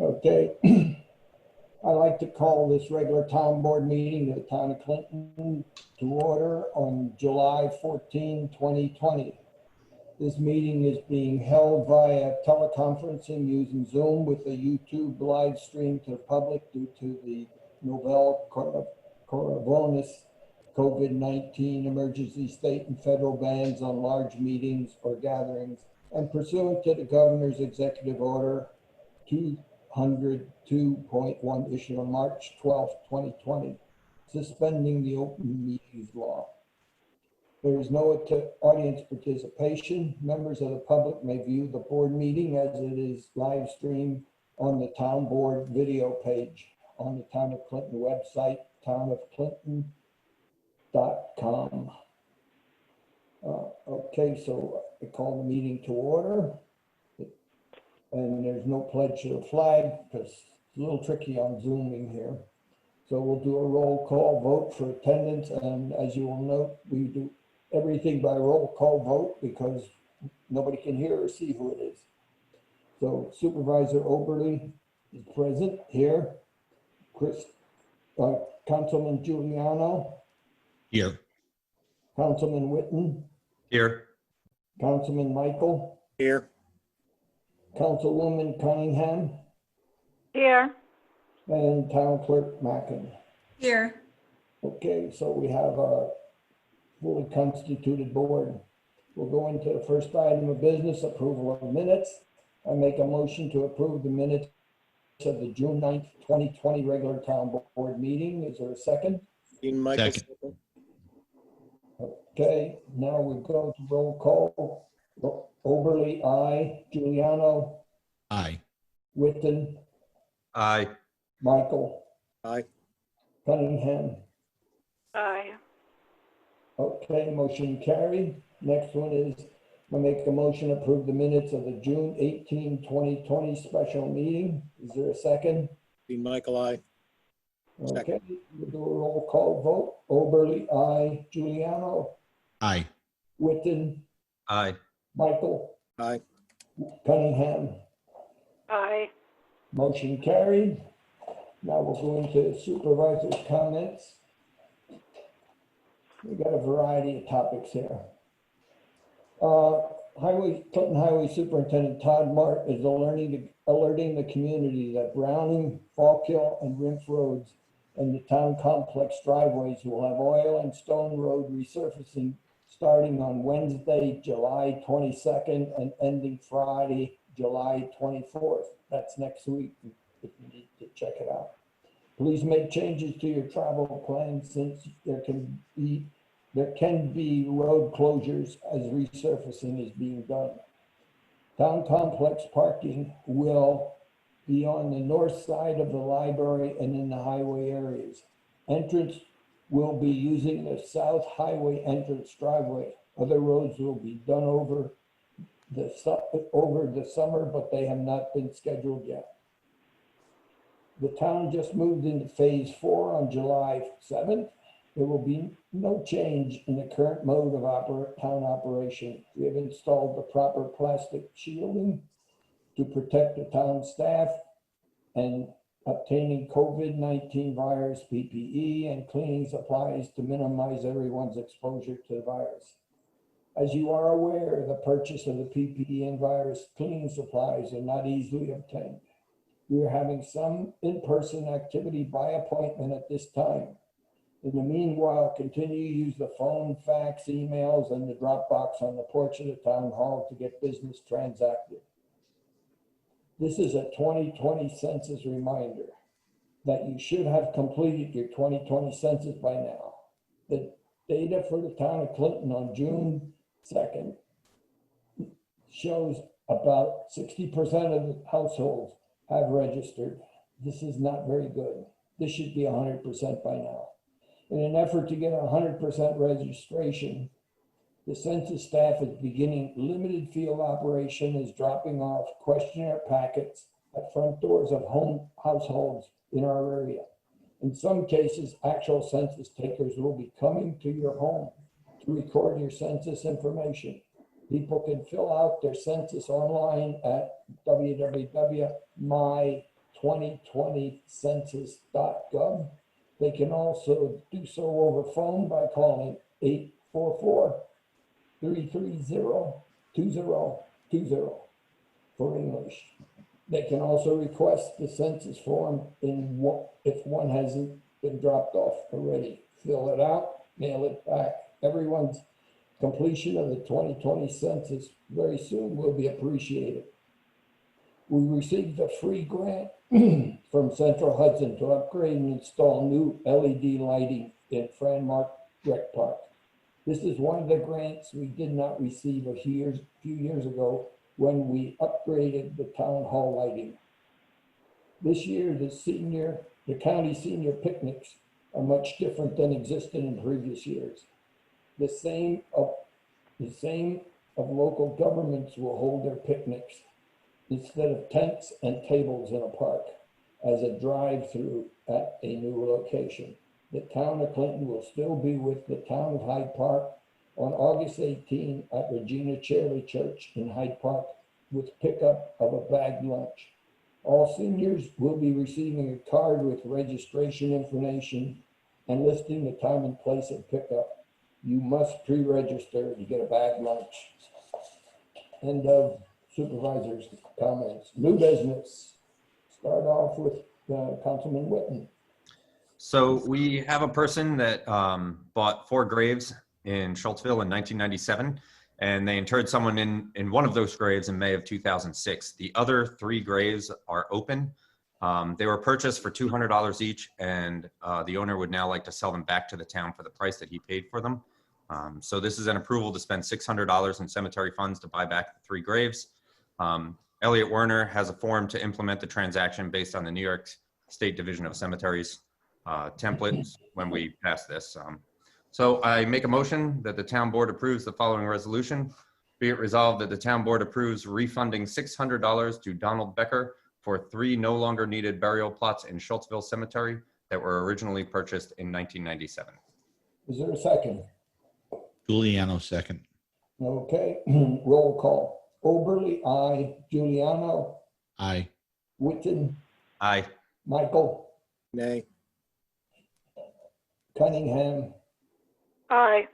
Okay, I'd like to call this regular town board meeting of the town of Clinton to order on July 14, 2020. This meeting is being held via teleconferencing using Zoom with a YouTube live stream to the public due to the novel coronavirus COVID-19 emergency state and federal bans on large meetings or gatherings, and pursuant to the governor's executive order 202.1 issued on March 12, 2020, suspending the open meetings law. There is no audience participation. Members of the public may view the board meeting as it is live streamed on the town board video page on the Town of Clinton website, townofclinton.com. Okay, so I call the meeting to order. And there's no pledge to the flag because it's a little tricky on Zooming here. So we'll do a roll call vote for attendance. And as you will note, we do everything by roll call vote because nobody can hear or see who it is. So Supervisor Oberly is present here. Councilman Giuliano. Here. Councilman Witten. Here. Councilman Michael. Here. Councilwoman Cunningham. Here. And Town Clerk Mackin. Here. Okay, so we have a fully constituted board. We'll go into the first item of business, approval of minutes. I make a motion to approve the minutes of the June 9th, 2020 regular town board meeting. Is there a second? Second. Okay, now we go to roll call. Oberly, aye. Giuliano. Aye. Witten. Aye. Michael. Aye. Cunningham. Aye. Okay, motion carried. Next one is I make a motion to approve the minutes of the June 18, 2020 special meeting. Is there a second? Dean Michael, aye. Okay, we'll do a roll call vote. Oberly, aye. Giuliano. Aye. Witten. Aye. Michael. Aye. Cunningham. Aye. Motion carried. Now we'll go into supervisors' comments. We got a variety of topics here. Clinton Highway Superintendent Todd Mart is alerting the community that Browning, Fallkill, and Rimpf roads and the town complex driveways will have oil and stone road resurfacing starting on Wednesday, July 22nd and ending Friday, July 24th. That's next week if you need to check it out. Please make changes to your travel plans since there can be road closures as resurfacing is being done. Town complex parking will be on the north side of the library and in the highway areas. Entrance will be using the south highway entrance driveway. Other roads will be done over the summer, but they have not been scheduled yet. The town just moved into phase 4 on July 7th. There will be no change in the current mode of town operation. We have installed the proper plastic shielding to protect the town staff and obtaining COVID-19 virus PPE and cleaning supplies to minimize everyone's exposure to the virus. As you are aware, the purchase of the PPE and virus cleaning supplies are not easily obtained. We are having some in-person activity by appointment at this time. In the meanwhile, continue to use the phone, fax, emails, and the drop box on the porch of the town hall to get business transacted. This is a 2020 census reminder that you should have completed your 2020 census by now. The data for the town of Clinton on June 2nd shows about 60% of the households have registered. This is not very good. This should be 100% by now. In an effort to get 100% registration, the census staff is beginning limited field operation, is dropping off questionnaire packets at front doors of households in our area. In some cases, actual census takers will be coming to your home to record your census information. People can fill out their census online at www.my 2020 census.gov. They can also do so over phone by calling 844-330-2020 for English. They can also request the census form if one hasn't been dropped off already. Fill it out, mail it back. Everyone's completion of the 2020 census very soon will be appreciated. We received a free grant from Central Hudson to upgrade and install new LED lighting in Franmart Rec Park. This is one of the grants we did not receive a few years ago when we upgraded the town hall lighting. This year, the county senior picnics are much different than existed in previous years. The same of local governments will hold their picnics instead of tents and tables in a park as a drive-through at a new location. The town of Clinton will still be with the town of Hyde Park on August 18 at Regina Charity Church in Hyde Park with pickup of a bagged lunch. All seniors will be receiving a card with registration information and listing the time and place of pickup. You must pre-register to get a bagged lunch. End of Supervisors Comments. New business. Start off with Councilman Whitten. So we have a person that bought 4 graves in Schultzville in 1997, and they interred someone in one of those graves in May of 2006. The other 3 graves are open. They were purchased for $200 each, and the owner would now like to sell them back to the town for the price that he paid for them. So this is an approval to spend $600 in cemetery funds to buy back the 3 graves. Elliot Werner has a form to implement the transaction based on the New York State Division of Cemeteries templates when we pass this. So I make a motion that the town board approves the following resolution. Be it resolved that the town board approves refunding $600 to Donald Becker for 3 no longer needed burial plots in Schultzville Cemetery that were originally purchased in 1997. Is there a second? Giuliano, second. Okay, roll call. Oberly, aye. Giuliano, Aye. Whitten, Aye. Michael, Nay. Cunningham, Aye.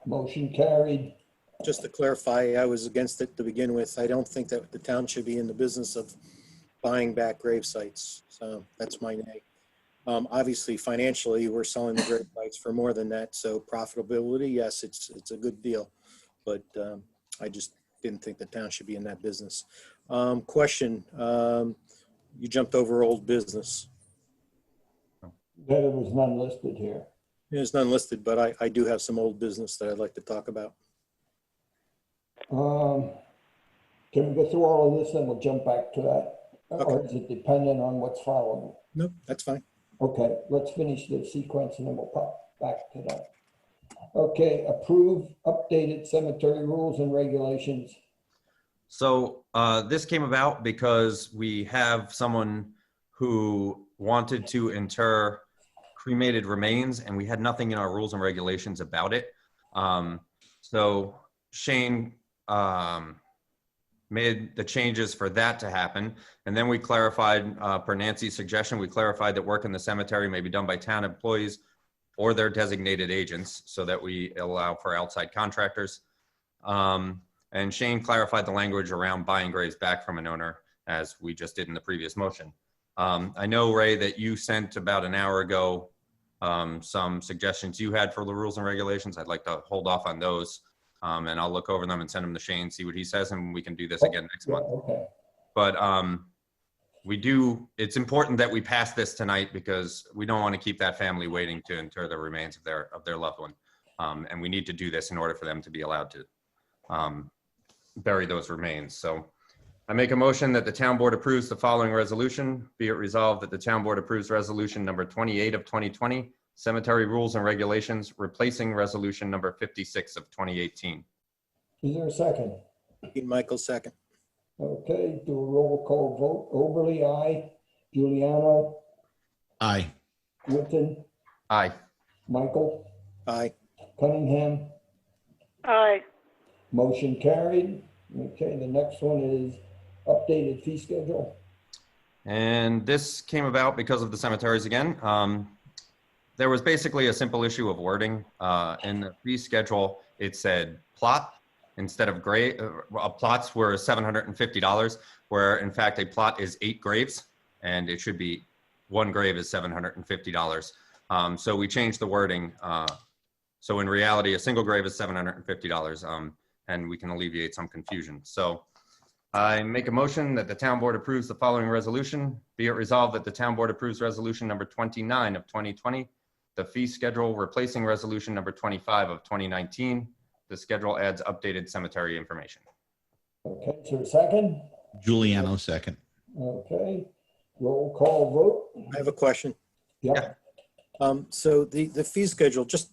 motion carried. Just to clarify, I was against it to begin with. I don't think that the town should be in the business of buying back grave sites. So that's my nay. Obviously, financially, we're selling the grave sites for more than that. So profitability, yes, it's a good deal. But I just didn't think the town should be in that business. Question, you jumped over old business. There was none listed here. There's none listed, but I do have some old business that I'd like to talk about. Can we go through all of this and we'll jump back to that? Or Okay. is it dependent on what's following? Nope, that's fine. Okay, let's finish the sequence and then we'll pop back to that. Okay, approve updated cemetery rules and regulations. So this came about because we have someone who wanted to inter cremated remains, and we had nothing in our rules and regulations about it. So Shane made the changes for that to happen. And then we clarified, per Nancy's suggestion, we clarified that work in the cemetery may be done by town employees or their designated agents so that we allow for outside contractors. And Shane clarified the language around buying graves back from an owner, as we just did in the previous motion. I know, Ray, that you sent about an hour ago some suggestions you had for the rules and regulations. I'd like to hold off on those, and I'll look over them and send them to Shane, see what he says, and we can do this again next month. Okay. But it's important that we pass this tonight because we don't want to keep that family waiting to inter the remains of their loved one. And we need to do this in order for them to be allowed to bury those remains. So I make a motion that the town board approves the following resolution. Be it resolved that the town board approves resolution number 28 of 2020, cemetery rules and regulations, replacing resolution number 56 of 2018. Is there a second? Michael, second. Okay, do a roll call vote. Oberly, aye. Giuliano, Aye. Whitten, Aye. Michael, Aye. Cunningham, Aye. motion carried. Okay, the next one is updated fee schedule. And this came about because of the cemeteries again. There was basically a simple issue of wording. In the fee schedule, it said plot instead of grave. Plots were $750, where in fact a plot is 8 graves, and it should be 1 grave is $750. So we changed the wording. So in reality, a single grave is $750, and we can alleviate some confusion. So I make a motion that the town board approves the following resolution. Be it resolved that the town board approves resolution number 29 of 2020, the fee schedule replacing resolution number 25 of 2019. The schedule adds updated cemetery information. Okay, is there a second? Giuliano second. Okay, roll call vote. I have a question. Yep. So the fee schedule, just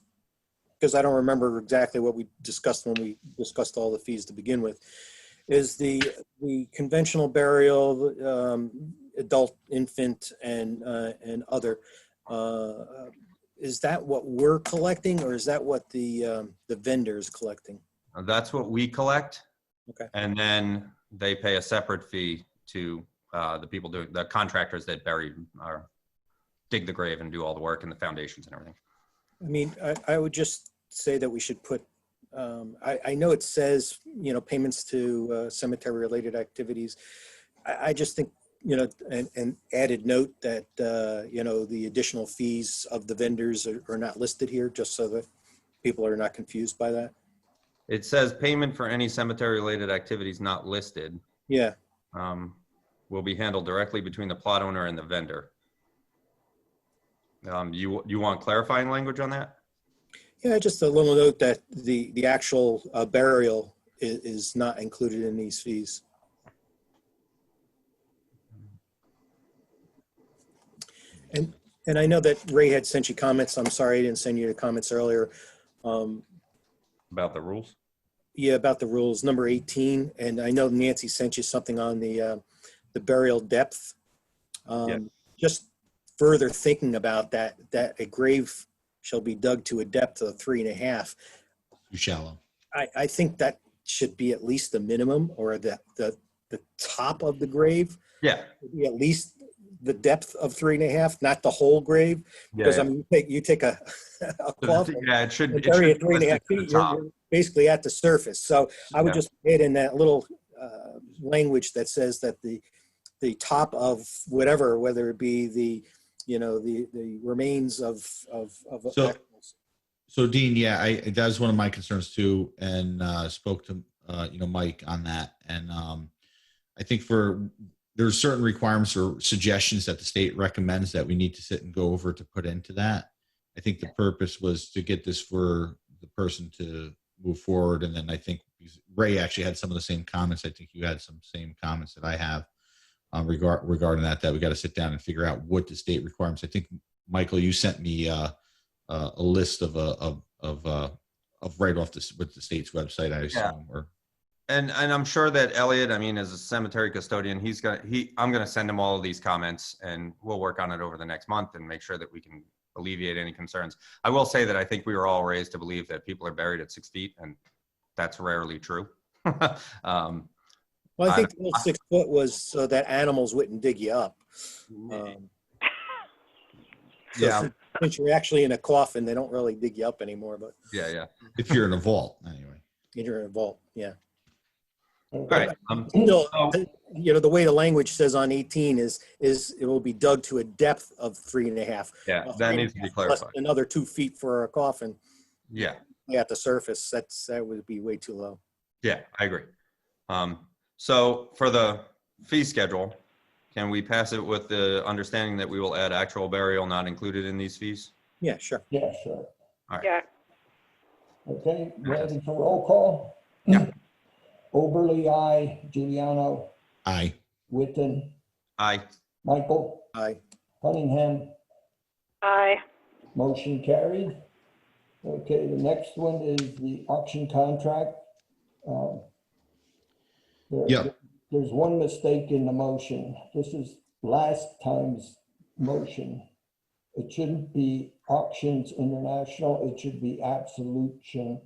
because I don't remember exactly what we discussed when we discussed all the fees to begin with, is the conventional burial, adult, infant, and other. Is that what we're collecting, or is that what the vendor is collecting? That's what we collect. Okay. And then they pay a separate fee to the people doing the contractors that bury or dig the grave and do all the work and the foundations and everything. I mean, I would just say that we should put, I know it says, payments to cemetery-related activities. I just think, an added note that, the additional fees of the vendors are not listed here, just so that people are not confused by that. It says payment for any cemetery-related activities not listed Yeah. will be handled directly between the plot owner and the vendor. You want clarifying language on that? Yeah, just a little note that the actual burial is not included in these fees. And I know that Ray had sent you comments. I'm sorry I didn't send you the comments earlier. About the rules? Yeah, about the rules, number 18. And I know Nancy sent you something on the burial depth. Yeah. Just further thinking about that a grave shall be dug to a depth of 3.5. Too shallow. I think that should be at least the minimum, or the top of the grave. Yeah. Be at least the depth of 3.5, not the whole grave. Because Yeah. I mean, you take a coffin, Yeah, it should. and It bury should it 3.5 be feet. You're basically at the surface. So I would just add in that little language that says that the top of whatever, whether it be the remains of So Dean, yeah, that was one of my concerns too, and spoke to Mike on that, and I think there's certain requirements or suggestions that the state recommends that we need to sit and go over to put into that. I think the purpose was to get this for the person to move forward, and then I think Ray actually had some of the same comments. I think you had some same comments that I have regarding that we got to sit down and figure out what the state requirements. I think Michael, you sent me a list of right off with the state's website, I assume. Yeah. And I'm sure that Elliot, I mean, as a cemetery custodian, I'm going to send him all of these comments, and we'll work on it over the next month and make sure that we can alleviate any concerns. I will say that I think we were all raised to believe that people are buried at 6 feet, and that's rarely true. Well, I think the whole 6 foot was so that animals wouldn't dig you up. Yeah. Since you're actually in a coffin, they don't really dig you up anymore. But Yeah. If you're in a vault, anyway. you're in a vault, yeah. All right. Still, the way the language says on 18 is it will be dug to a depth of 3.5. Yeah, that needs to be clarified. Plus another 2 feet for a coffin. Yeah. At the surface, that would be way too low. Yeah, I agree. So for the fee schedule, can we pass it with the understanding that we will add actual burial not included in these fees? Yeah, sure. Yeah, sure. All right. Yeah. Okay, ready for roll call? Yeah. Oberly, aye. Giuliano, Aye. Witten, Aye. Michael, Aye. Cunningham, Aye. motion carried. Okay, the next one is the auction contract. There's one mistake in the motion. This is last time's motion. It shouldn't be Auctions International. It should be Absolution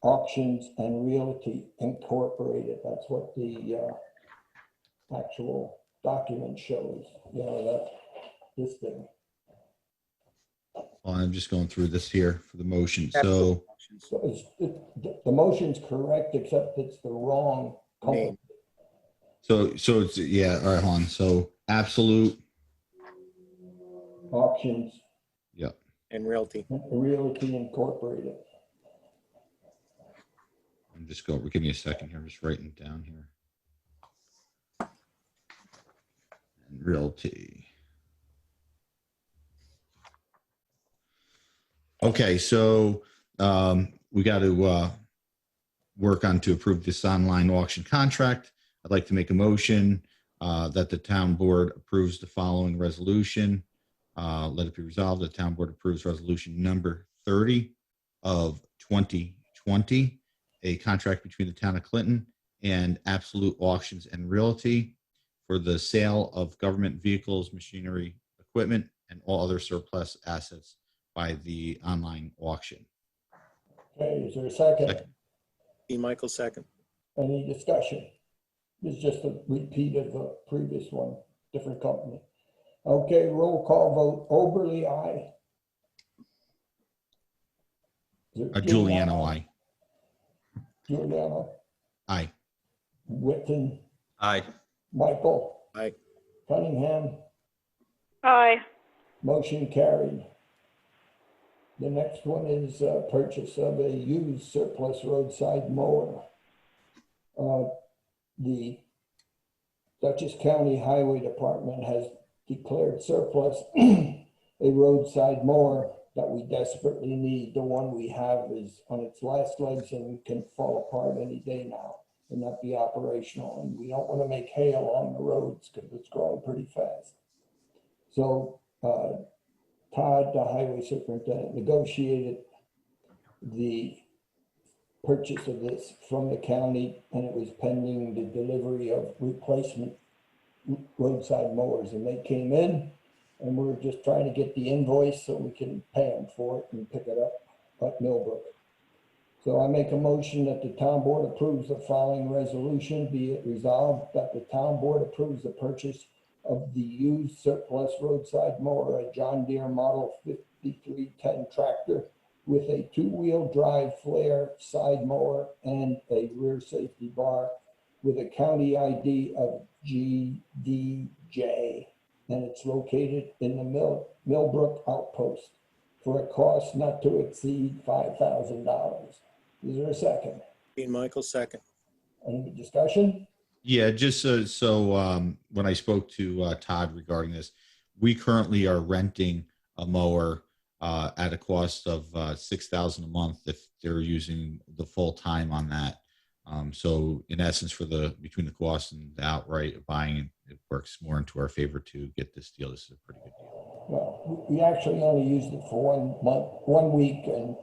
Auctions and Realty Incorporated. That's what the actual document shows, that this thing. Well, I'm just going through this here for the motion. Absolute So, auctions. So the motion's correct, except it's the wrong company. Name. so it's, yeah, all right, hold on. So absolute, Auctions yeah. And Realty. Realty Incorporated. I'm just going, give me a second here. I'm just writing it down here. And Realty. Okay, so we got to work on to approve this online auction contract. I'd like to make a motion that the town board approves the following resolution. Let it be resolved, the town board approves resolution number 30 of 2020, a contract between the town of Clinton and Absolute Auctions and Realty for the sale of government vehicles, machinery, equipment, and all other surplus assets by the online auction. Okay, is there a second? Second. E. Michael, second. Any discussion? It's just a repeat of the previous one, different company. Okay, roll call vote. Oberly, aye. Is it Giuliano, aye. Giuliano, Aye. Whitten, Aye. Michael, Aye. Cunningham, Aye. motion carried. The next one is purchase of a used surplus roadside mower. The Dutchess County Highway Department has declared surplus a roadside mower that we desperately need. The one we have is on its last legs and can fall apart any day now and not be operational. And we don't want to make hay along the roads because it's growing pretty fast. So Todd, the highway superintendent, negotiated the purchase of this from the county, and it was pending the delivery of replacement roadside mowers. And they came in, and we're just trying to get the invoice so we can pay them for it and pick it up at Millbrook. So I make a motion that the town board approves the following resolution. Be it resolved that the town board approves the purchase of the used surplus roadside mower, a John Deere Model 5310 tractor with a two-wheel drive flare side mower and a rear safety bar with a county ID of GDJ. And it's located in the Millbrook Outpost for a cost not to exceed $5,000. Is there a second? E. Michael, second. Any discussion? Yeah, just so when I spoke to Todd regarding this, we currently are renting a mower at a cost of $6,000 a month if they're using the full time on that. So in essence, for between the cost and the outright buying, it works more into our favor to get this deal. This is a pretty good deal. Well, we actually only used it for 1 month, 1 week, and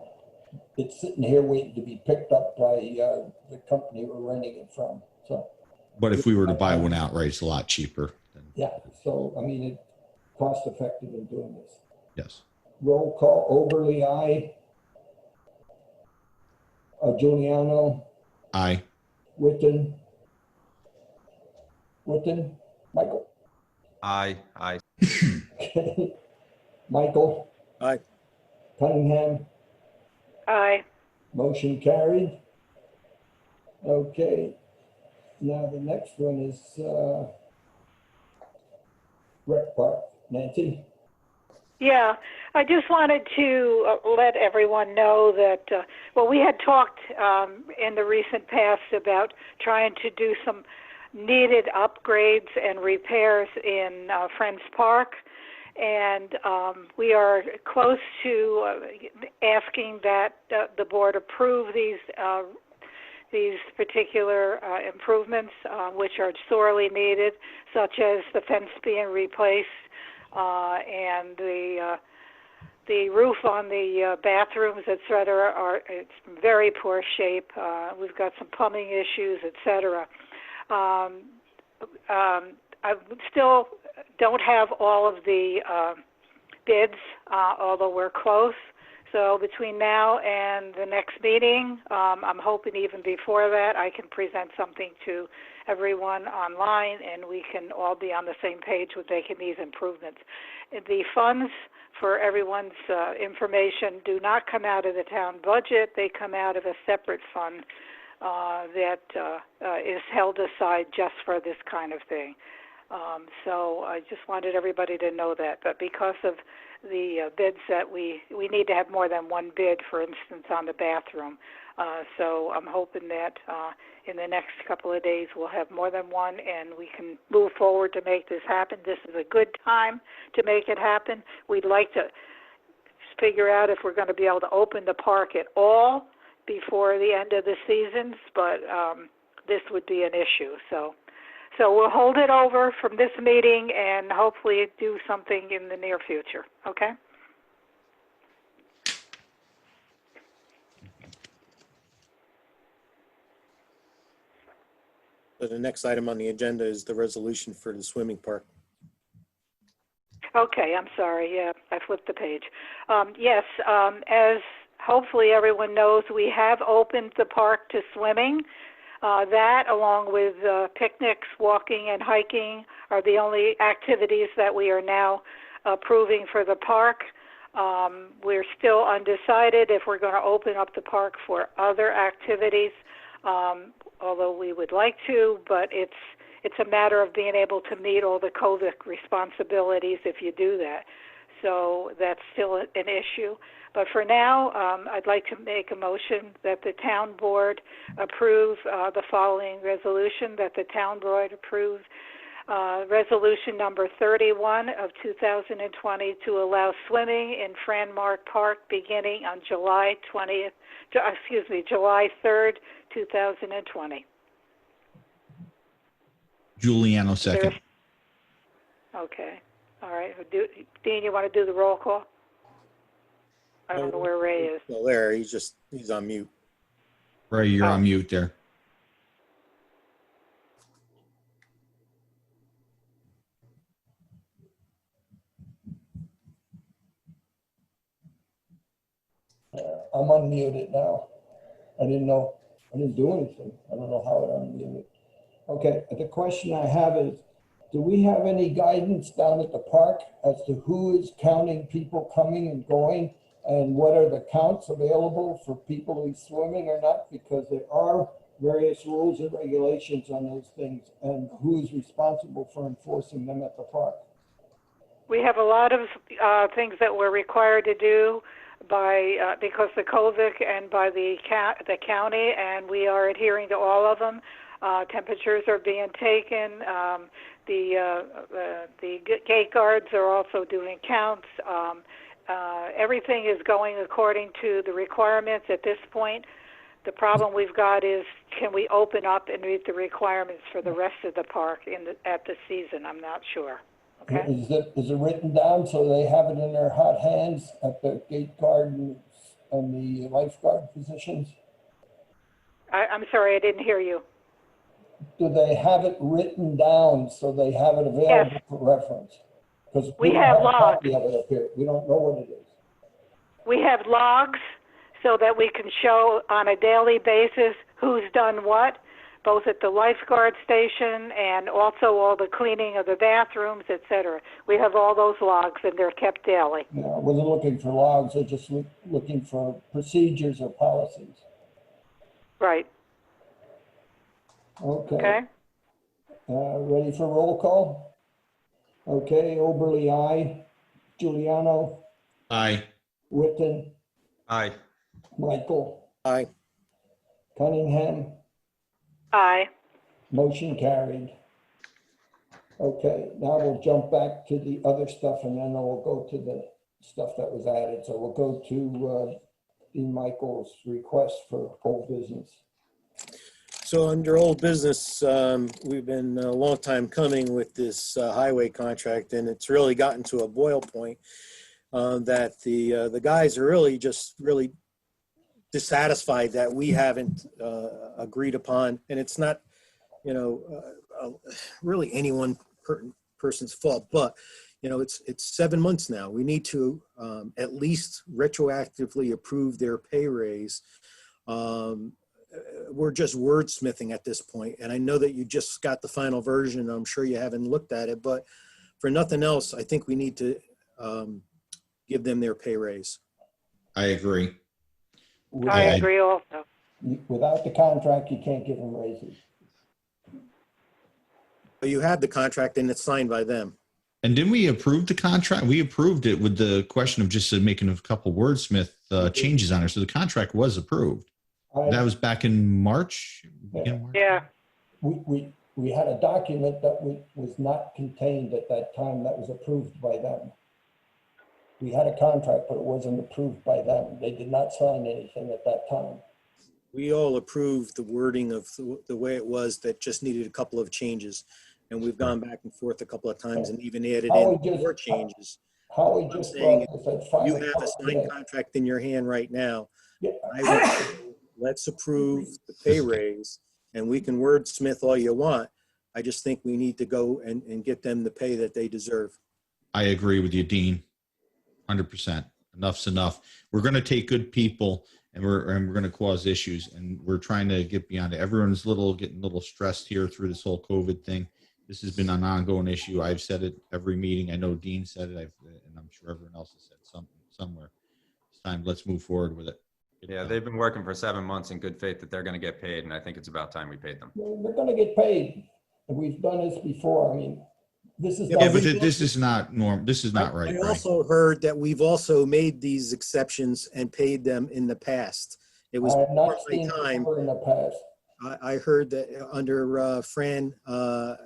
it's sitting here waiting to be picked up by the company we're renting it from. So, But if we were to buy one outright, it's a lot cheaper. yeah, so, I mean, it's cost effective in doing this. Yes. Roll call, Oberly, aye. Giuliano, Aye. Whitten, Michael. Aye. Aye. Okay. Michael, Aye. Cunningham, Aye. motion carried. Okay, now the next one is Rec Park. Nancy? Yeah, I just wanted to let everyone know that, well, we had talked in the recent past about trying to do some needed upgrades and repairs in Friends Park. And we are close to asking that the board approve these particular improvements, which are sorely needed, such as the fence being replaced and the roof on the bathrooms, et cetera, it's very poor shape. We've got some plumbing issues, et cetera. I still don't have all of the bids, although we're close. So between now and the next meeting, I'm hoping even before that, I can present something to everyone online, and we can all be on the same page with making these improvements. The funds, for everyone's information, do not come out of the town budget. They come out of a separate fund that is held aside just for this kind of thing. So I just wanted everybody to know that. But because of the bids that we need to have more than one bid, for instance, on the bathroom. So I'm hoping that in the next couple of days we'll have more than one and we can move forward to make this happen. This is a good time to make it happen. We'd like to figure out if we're going to be able to open the park at all before the end of the seasons, but this would be an issue. So we'll hold it over from this meeting and hopefully do something in the near future, okay? So the next item on the agenda is the resolution for the swimming park. Okay, I'm sorry. Yeah, I flipped the page. Yes, as hopefully everyone knows, we have opened the park to swimming. That, along with picnics, walking, and hiking, are the only activities that we are now approving for the park. We're still undecided if we're going to open up the park for other activities, although we would like to, but it's a matter of being able to meet all the COVID responsibilities if you do that. So that's still an issue. But for now, I'd like to make a motion that the town board approve the following resolution, that the town board approve resolution number 31 of 2020 to allow swimming in Franmart Park beginning on July 3rd, 2020. Giuliano second. Okay. All right. Dean, you want to do the roll call? I don't know where Ray is. Well, there, he's on mute. Ray, you're on mute there. I'm unmuted now. I didn't know. I didn't do anything. I don't know how it unmuted. Okay, the question I have is, do we have any guidance down at the park as to who is counting people coming and going? And what are the counts available for people who's swimming or not? Because there are various rules and regulations on those things, and who's responsible for enforcing them at the park. We have a lot of things that we're required to do by because of COVID and by the county, and we are adhering to all of them. Temperatures are being taken. The gate guards are also doing counts. Everything is going according to the requirements at this point. The problem we've got is, can we open up and meet the requirements for the rest of the park at the season? I'm not sure. Okay. Is it written down so they have it in their hot hands at the gate guard and the lifeguard positions? I'm sorry, I didn't hear you. Do they have it written down so they have it available for reference? Because we don't have a logs. copy of it up here. We don't know what it is. We have logs so that we can show on a daily basis who's done what, both at the lifeguard station and also all the cleaning of the bathrooms, etc. We have all those logs, and they're kept daily. Yeah, I wasn't looking for logs. I just looking for procedures or policies. Right. Okay. Okay. Ready for roll call? Okay, Oberly, aye. Giuliano, Aye. Witten, Aye. Michael, Aye. Cunningham, Aye. motion carried. Okay, now we'll jump back to the other stuff and then we'll go to the stuff that was added. So we'll go to Dean Michael's request for old business. So under old business, we've been a long time coming with this highway contract, and it's really gotten to a boil point that the guys are really dissatisfied that we haven't agreed upon, and it's not, really any one person's fault, but it's 7 months now. We need to at least retroactively approve their pay raise. We're just wordsmithing at this point, and I know that you just got the final version. I'm sure you haven't looked at it, but for nothing else, I think we need to give them their pay raise. I agree. I agree also. Without the contract, you can't give them raises. But you have the contract and it's signed by them. And didn't we approve the contract? We approved it with the question of just making a couple wordsmith changes on it. So the contract was approved. That was back in March. Yeah. We had a document that was not contained at that time that was approved by them. We had a contract, but it wasn't approved by them. They did not sign anything at that time. We all approved the wording of the way it was, that just needed a couple of changes. And we've gone back and forth a couple of times and even added in more changes. Howie I'm just saying brought this at 5 You have a o'clock signed today. contract in your hand right now. Yeah. I would say, let's approve the pay raise, and we can wordsmith all you want. I just think we need to go and get them the pay that they deserve. I agree with you, Dean. 100%. Enough's enough. We're going to take good people and we're going to cause issues, and we're trying to get beyond it. Everyone's getting a little stressed here through this whole COVID thing. This has been an ongoing issue. I've said it every meeting. I know Dean said it, and I'm sure everyone else has said something somewhere. It's time. Let's move forward with it. Yeah, they've been working for 7 months in good faith that they're going to get paid, and I think it's about time we paid them. They're going to get paid. We've done this before. I mean, this is Yeah, not. Yeah, but this is not norm. This is not right. I Right? also heard that we've also made these exceptions and paid them in the past. It was I have before not my seen time. before in the past. I heard that under Fran,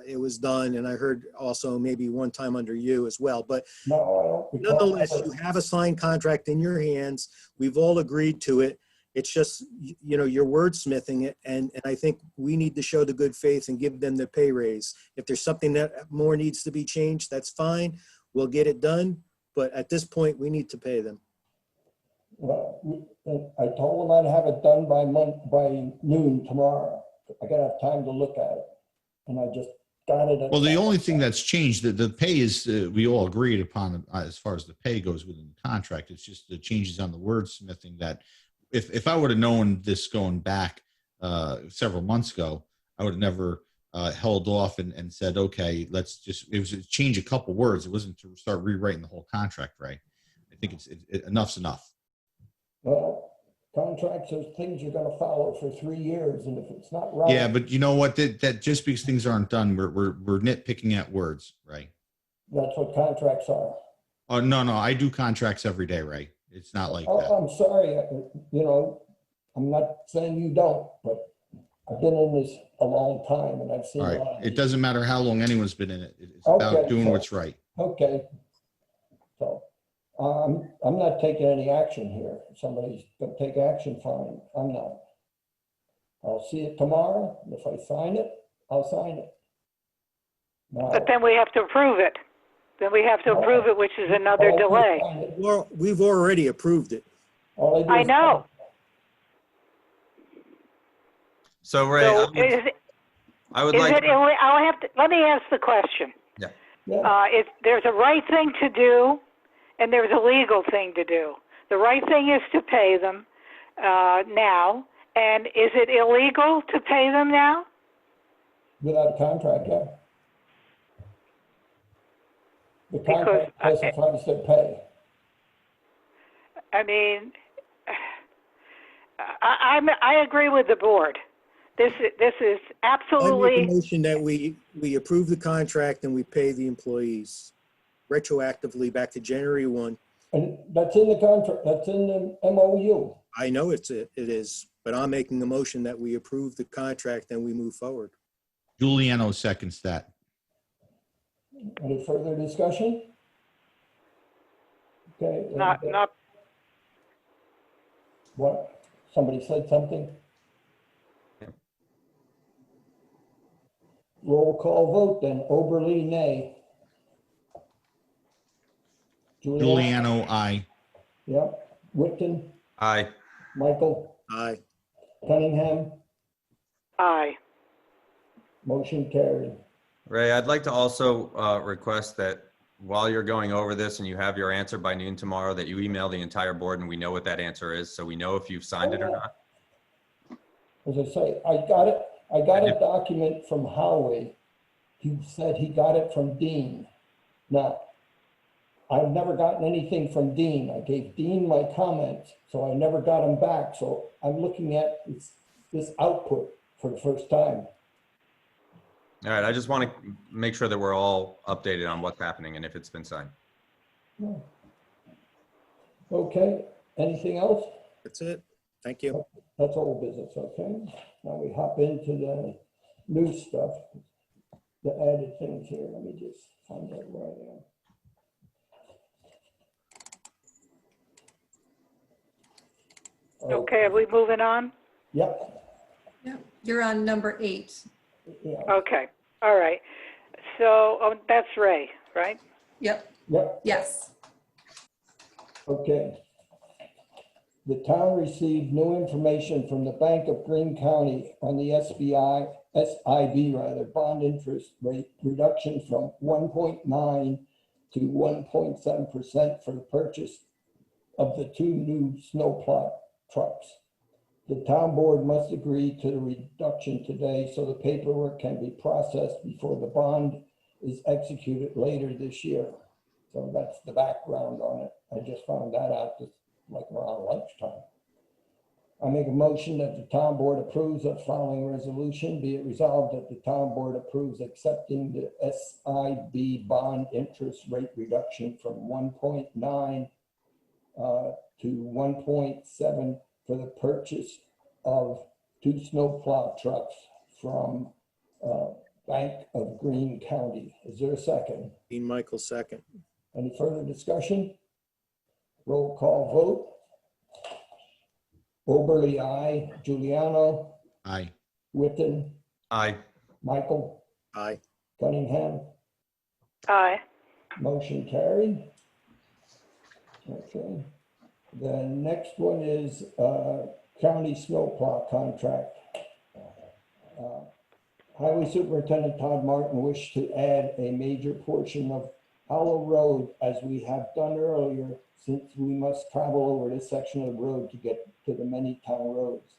it was done, and I heard also maybe one time under you as well. But No, I don't. recall nonetheless, ever. you have a signed contract in your hands. We've all agreed to it. It's just, you're wordsmithing it, and I think we need to show the good faith and give them the pay raise. If there's something that more needs to be changed, that's fine. We'll get it done. But at this point, we need to pay them. I told them I'd have it done by noon tomorrow. I gotta have time to look at it, and I just got it. Well, the only thing that's changed, the pay is, we all agreed upon as far as the pay goes within the contract. It's just the changes on the wordsmithing that if I would have known this going back several months ago, I would have never held off and said, okay, let's just, it was to change a couple words. It wasn't to start rewriting the whole contract, right? I think enough's enough. Well, contracts are things you're gonna follow for 3 years, and if it's not right. Yeah, but you know what? That just because things aren't done, we're nitpicking at words, right? That's what contracts are. Oh, no, I do contracts every day, right? It's not like that. I'm sorry, I'm not saying you don't, but I've been in this a long time, and I've seen All a lot right. of It these. doesn't matter how long anyone's been in it. It's about Okay, doing so- what's right. Okay. So, I'm not taking any action here. If somebody's gonna take action, fine. I'm not. I'll see it tomorrow. If I sign it, I'll sign it. Now, But then we have to approve it. Then we have to approve it, which is another all I do is delay. sign it. Well, we've already approved it. All I do I is know. So, Ray, So I would is like it, I'll have to, let me ask the question. Yeah. If there's a right thing to do and there's a legal thing to do. The right thing is to pay them now. And is it illegal to pay them now? Without a contract, yeah. The contract specifies their pay. I mean, I agree with the board. This is I make absolutely, a motion that we approve the contract and we pay the employees retroactively back to January 1. And that's in the contract, that's in the MOU. I know it is, but I'm making a motion that we approve the contract and we move forward. Giuliano seconds that. Any further discussion? Okay. not, What? Somebody said something? Roll call vote then. Oberly, nay. Giuliano, aye. Yep. Whitton, aye. Michael, Aye. Cunningham, aye. motion carried. Ray, I'd like to also request that while you're going over this and you have your answer by noon tomorrow, that you email the entire board and we know what that answer is, so we know if you've signed it or not? As I say, I got a document from Howie. He said he got it from Dean. Now, I've never gotten anything from Dean. I gave Dean my comments, so I never got them back. So I'm looking at this output for the first time. All right, I just want to make sure that we're all updated on what's happening and if it's been signed. Okay, anything else? That's it. Thank you. That's old business, okay? Now we hop into the new stuff, the added things here. Let me just find out where I am. Okay, are we moving on? Yep, Yeah, you're on number 8. yeah, Okay, all right. So, that's Ray, right? Yep, yep, yes. okay. The town received new information from the Bank of Greene County on the SIB bond interest rate reduction from 1.9 to 1.7% for the purchase of the 2 new snowplow trucks. The town board must agree to the reduction today so the paperwork can be processed before the bond is executed later this year. So that's the background on it. I just found that out just like around lunchtime. I make a motion that the town board approves of following resolution. Be it resolved that the town board approves accepting the SIB bond interest rate reduction from 1.9 to 1.7 for the purchase of 2 snowplow trucks from Bank of Greene County. Is there a second? Dean Michael, second. Any further discussion? Roll call vote. Oberly, aye. Giuliano, Aye. Witten, Aye. Michael, Aye. Cunningham. Aye. Motion carried. Okay. The next one is county snowplow contract. Highway Superintendent Todd Martin wished to add a major portion of Hollow Road as we have done earlier, since we must travel over this section of the road to get to the many town roads.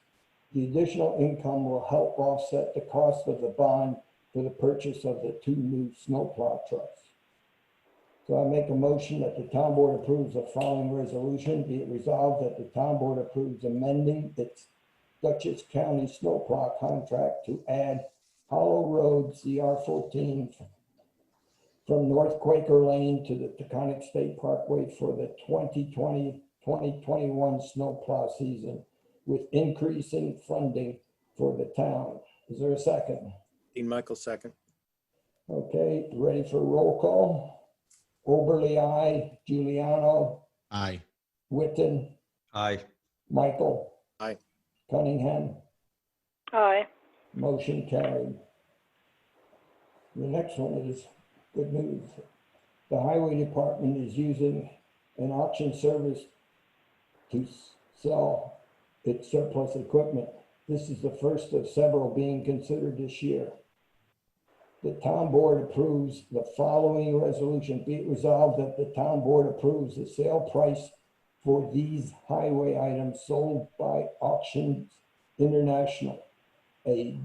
The additional income will help offset the cost of the bond for the purchase of the 2 new snowplow trucks. So I make a motion that the town board approves the following resolution. Be it resolved that the town board approves amending its Dutchess County snowplow contract to add Hollow Road CR 14 from North Quaker Lane to the Taconic State Parkway for the 2020-2021 snowplow season with increasing funding for the town. Is there a second? Dean Michael, second. Okay, ready for roll call? Oberly, aye. Giuliano, Aye. Witten, Aye. Michael. Aye. Cunningham. Aye. Motion carried. The next one is good news. The highway department is using an auction service to sell its surplus equipment. This is the first of several being considered this year. The town board approves the following resolution. Be it resolved that the town board approves the sale price for these highway items sold by Auctions International. A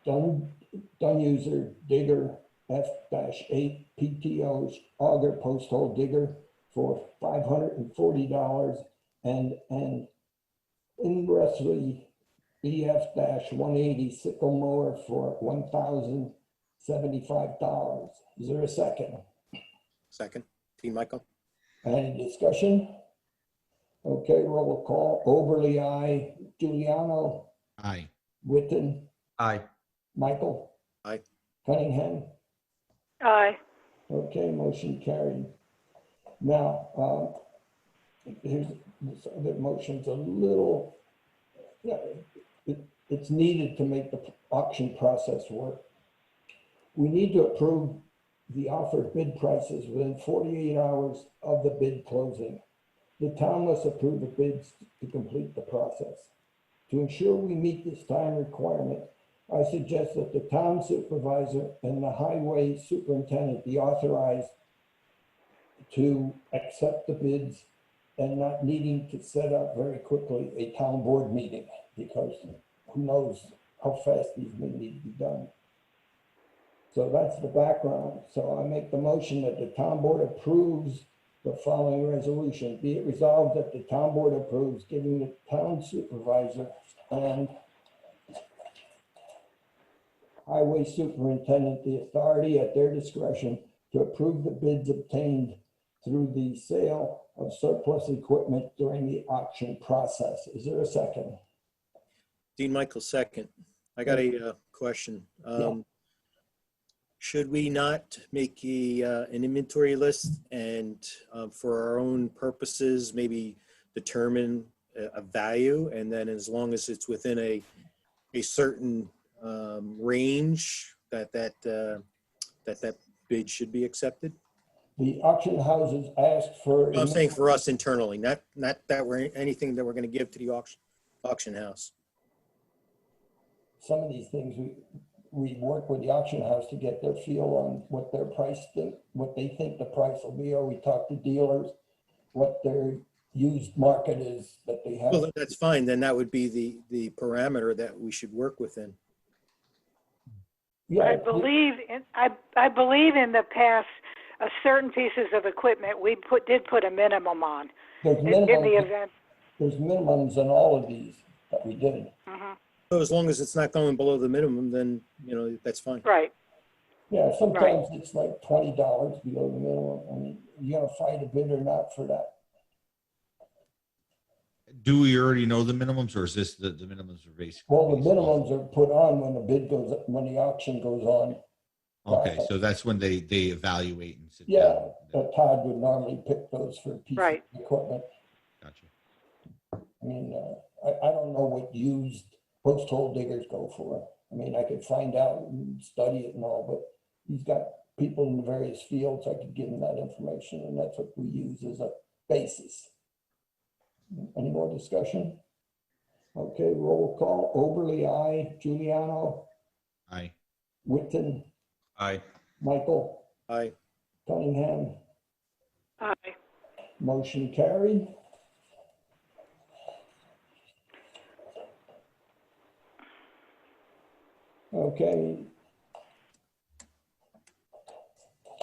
Dunuser digger F-8 PTO's auger post hole digger for $540 and an Inversely BF-180 sickle mower for $1,075. Is there a second? Second. Dean Michael. Any discussion? Okay, roll call. Oberly, aye. Giuliano, Aye. Witten, Aye. Michael. Aye. Cunningham. Aye. Okay, motion carried. Now, here's this other motion's a little, yeah, it's needed to make the auction process work. We need to approve the offered bid prices within 48 hours of the bid closing. The town must approve the bids to complete the process. To ensure we meet this time requirement, I suggest that the town supervisor and the highway superintendent be authorized to accept the bids and not needing to set up very quickly a town board meeting, because who knows how fast these may need to be done. So that's the background. So I make the motion that the town board approves the following resolution. Be it resolved that the town board approves giving the town supervisor and highway superintendent the authority at their discretion to approve the bids obtained through the sale of surplus equipment during the auction process. Is there a second? Dean Michael, second. I got a question. Should we not make an inventory list and for our own purposes, maybe determine a value, and then as long as it's within a certain range, that bid should be accepted? The auction houses asked for. I'm saying for us internally, not that we're anything that we're going to give to the auction house. Some of these things we work with the auction house to get their feel on what their price what they think the price will be, or we talk to dealers what their used market is that they have. Well, that's fine. Then that would be the parameter that we should work within. Yeah, I believe in the past, certain pieces of equipment we did put a minimum on there's in the minimums, event. there's minimums on all of these that we did. So as long as it's not going below the minimum, then, that's fine. Right. Yeah, sometimes it's like $20 below the minimum. I mean, you gonna fight a bid or not for that? Do we already know the minimums, or is this the minimums are basically? Well, the minimums are put on when the bid goes, when the auction goes on. Okay, so that's when they evaluate and sit Yeah, down. Todd would normally pick those for pieces Right. of equipment. Gotcha. I mean, I don't know what used post hole diggers go for. I mean, I could find out and study it and all, but he's got people in the various fields. I could give him that information, and that's what we use as a basis. Any more discussion? Okay, roll call. Oberly, aye. Giuliano, Aye. Whitten, Aye. Michael, Aye. Cunningham. Aye. Motion carried. Okay.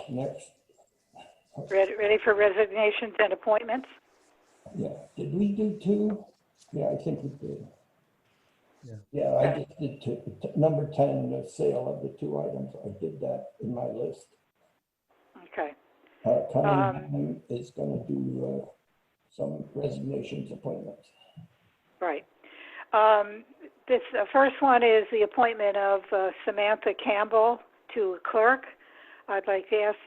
Next, Ready for resignations and appointments? yeah, did we do two? Yeah, I think we did. Yeah, I just did two. Number 10, the sale of the two items. I did that in my list. Okay. Cunningham is gonna do some resignations appointments. Right. This first one is the appointment of Samantha Campbell to clerk. I'd like to ask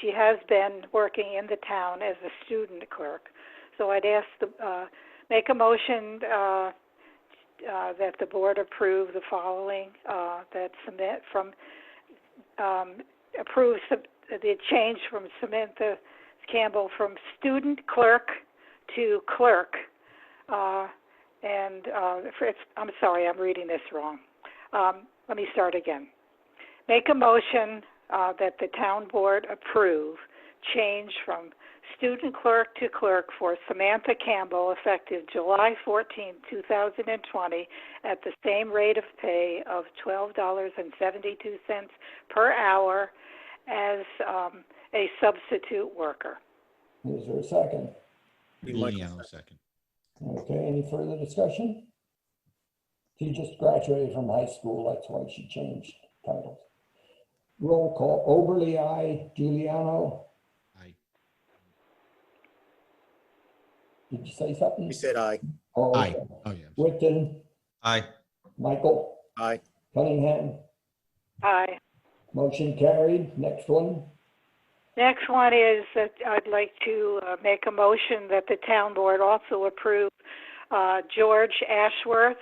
she has been working in the town as a student clerk. So I'd ask make a motion that the board approve the following, that approves the change from Samantha Campbell from student clerk to clerk. I'm sorry, I'm reading this wrong. Let me start again. Make a motion that the town board approve change from student clerk to clerk for Samantha Campbell effective July 14, 2020 at the same rate of pay of $12.72 per hour as a substitute worker. Is there a second? Giuliano, second. Okay, any further discussion? She just graduated from high school, that's why she changed titles. Roll call. Oberly, aye. Giuliano, Aye. did you say something? He said aye. Oh, Aye. okay. Oh, yeah. Whitten, Aye. Michael, Aye. Cunningham, Aye. motion carried. Next one. Next one is that I'd like to make a motion that the town board also approve George Ashworth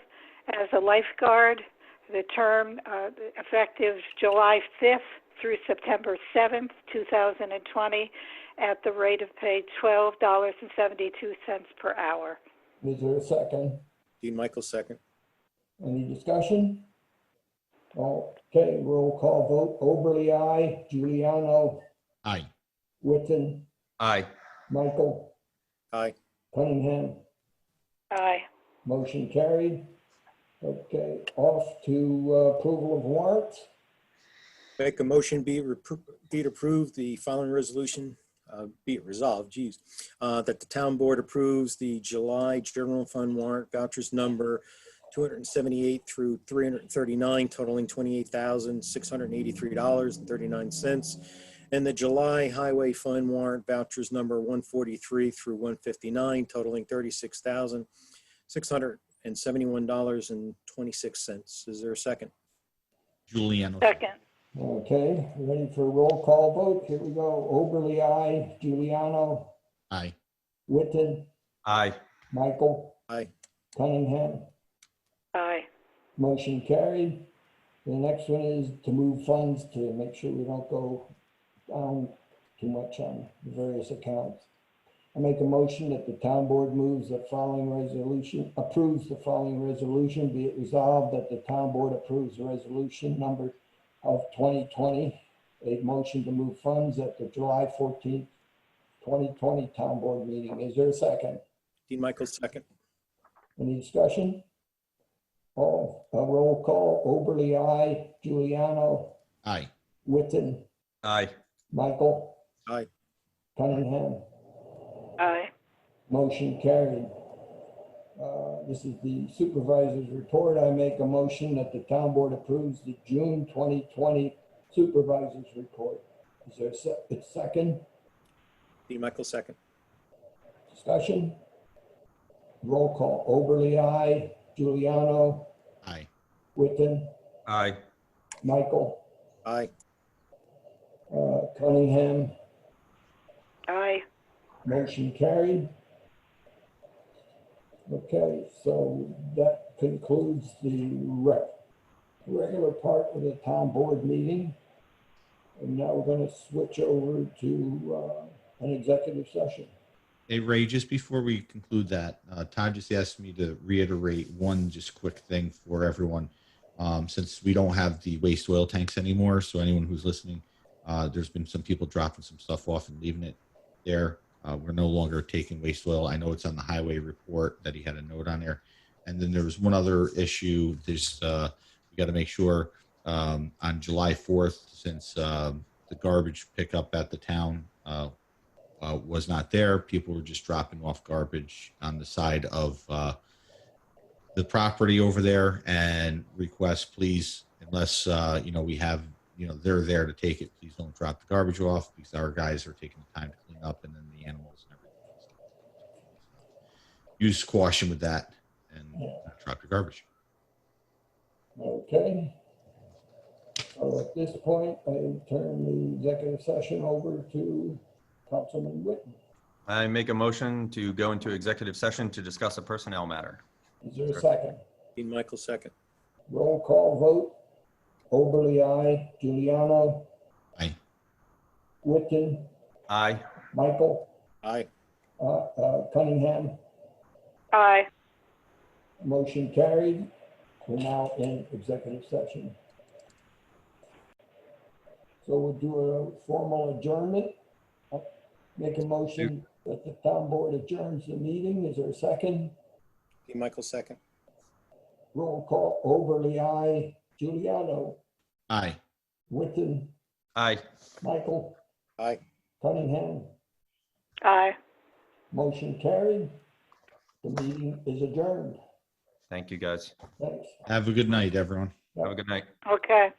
as a lifeguard, the term effective July 5th through September 7th, 2020, at the rate of pay $12.72 per hour. Is there a second? Dean Michael, second. Any discussion? Okay, roll call vote. Oberly, aye. Giuliano, Aye. Whitten, Aye. Michael, Aye. Cunningham, Aye. motion carried. Okay, off to approval of warrants. Make a motion be it approved the following resolution, be it resolved, geez, that the town board approves the July general fund warrant vouchers number 278 through 339 totaling $28,683.39. And the July highway fund warrant vouchers number 143 through 159 totaling $36,671.26. Is there a second? Giuliano. Second. Okay, ready for a roll call vote? Here we go. Oberly, aye. Giuliano, Aye. Witten, Aye. Michael, Aye. Cunningham, Aye. motion carried. The next one is to move funds to make sure we don't go down too much on the various accounts. I make a motion that the town board moves the following resolution, approves the following resolution. Be it resolved that the town board approves the resolution number of 2020, a motion to move funds at the July 14th, 2020 town board meeting. Is there a second? Dean Michaels, second. Any discussion? All, a roll call. Oberly, aye. Giuliano, Aye. Witten, Aye. Michael, Aye. Cunningham, Aye. motion carried. This is the supervisor's report. I make a motion that the town board approves the June 2020 supervisor's report. Is there a second? Dean Michaels, second. Discussion? Roll call. Oberly, aye. Giuliano, Aye. Witten, Aye. Michael, Aye. Cunningham, Aye. motion carried. Okay, so that concludes the regular part of the town board meeting. And now we're going to switch over to an executive session. Hey, Ray, just before we conclude that, Todd just asked me to reiterate one just quick thing for everyone. Since we don't have the waste oil tanks anymore, so anyone who's listening, there's been some people dropping some stuff off and leaving it there. We're no longer taking waste oil. I know it's on the highway report that he had a note on there. And then there was one other issue. There's we got to make sure on July 4th, since the garbage pickup at the town was not there, people were just dropping off garbage on the side of the property over there, and request, please, unless we have, they're there to take it, please don't drop the garbage off, because our guys are taking the time to clean up, and then the animals and everything. Use caution with that and not drop your garbage. Okay. So at this point, I turn the executive session over to Councilman Witten. I make a motion to go into executive session to discuss a personnel matter. Is there a second? Dean Michaels, second. Roll call vote. Oberly, aye. Giuliano, Aye. Witten, Aye. Michael, Aye. Cunningham, Aye. motion carried. We're now in executive session. So we'll do a formal adjournment. Make a motion that the town board adjourns the meeting. Is there a second? Dean Michaels, second. Roll call. Oberly, aye. Giuliano, Aye. Witten, Aye. Michael, Aye. Cunningham, Aye. motion carried. The meeting is adjourned. Thank you, guys. Thanks. Have a good night, everyone. Have a good night. Okay.